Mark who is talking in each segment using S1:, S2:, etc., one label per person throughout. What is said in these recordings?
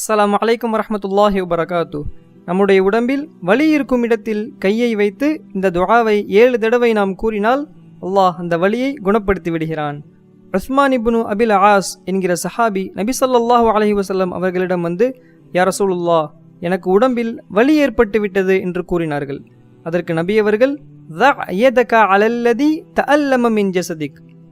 S1: அஸ்ஸலாமு அலைக்கும் வரஹ்மத்துல்லாஹி வபரகாத்து. நம்முடைய உடம்பில் வலி இருக்கும் இடத்தில் கையை வைத்து இந்த துஆவை 7 தடவை நாம் கூறினால் அல்லாஹ் அந்த வலியை குணப்படுத்தி விடுகிறான். உஸ்மான் இப்னு அபில் ஆஸ் என்கிற சஹாபி நபி ஸல்லல்லாஹு அலைஹி வஸல்லம் அவர்களிடம் வந்து, யா ரசூலுல்லாஹ், எனக்கு உடம்பில் வலி ஏற்பட்டு விட்டது என்று கூறினார்கள். அதற்கு நபி அவர்கள்,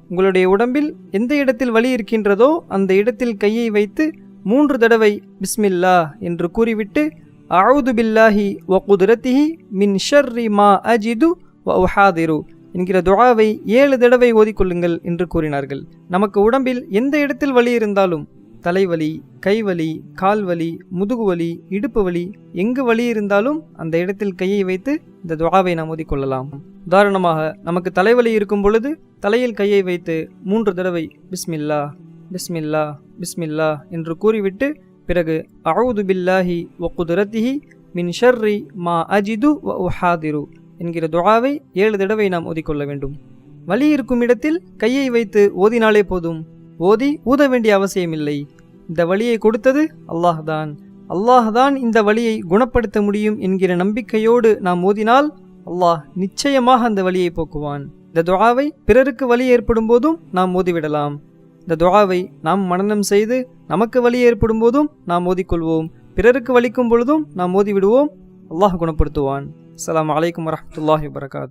S1: உங்களுடைய உடம்பில் எந்த இடத்தில் வலி இருக்கின்றதோ அந்த இடத்தில் கையை வைத்து 3 தடவை பிஸ்மில்லா என்று கூறிவிட்டு, அஊது பில்லாஹி வ குத்ரத்திஹி மின் ஷர்ரி மா அஜிது வ உஹாதிரு என்கிற துஆவை 7 தடவை ஓதிக்கொள்ளுங்கள் என்று கூறினார்கள். நமக்கு உடம்பில் எந்த இடத்தில் வலி இருந்தாலும், தலைவலி, கைவலி, கால்வலி, முதுகுவலி, இடுப்பு வலி, எங்கு வலி இருந்தாலும் அந்த இடத்தில் கையை வைத்து இந்த துஆவை நாம் ஓதிக்கொள்ளலாம். உதாரணமாக, நமக்கு தலைவலி இருக்கும் பொழுது தலையில் கையை வைத்து 3 தடவை பிஸ்மில்லா பிஸ்மில்லா பிஸ்மில்லா என்று கூறிவிட்டு, பிறகு அஊது பில்லாஹி வ குத்ரத்திஹி மின் ஷர்ரி மா அஜிது வ உஹாதிரு என்கிற துஆவை 7 தடவை நாம் ஓதிக்கொள்ள வேண்டும். வலி இருக்கும் இடத்தில் கையை வைத்து ஓதினாலே போதும். ஓதி ஊத வேண்டிய அவசியமில்லை. இந்த வலியை கொடுத்தது அல்லாஹ்தான். அல்லாஹ்தான் இந்த வலியை குணப்படுத்த முடியும் என்கிற நம்பிக்கையோடு நாம் ஓதினால் அல்லாஹ் நிச்சயமாக அந்த வலியை போக்குவான். இந்த துஆவை பிறருக்கு வலி ஏற்படும் போதும் நாம் ஓதிவிடலாம். இந்த துஆவை நாம் மனனம் செய்து நமக்கு வலி ஏற்படும் போதும் நாம் ஓதிக்கொள்வோம். பிறருக்கு வலிக்கும் பொழுதும் நாம் ஓதிவிடுவோம். அல்லாஹ் குணப்படுத்துவான். அஸ்ஸலாமு அலைக்கும் வரஹ்மத்துல்லாஹி வபரகாத்துஹு.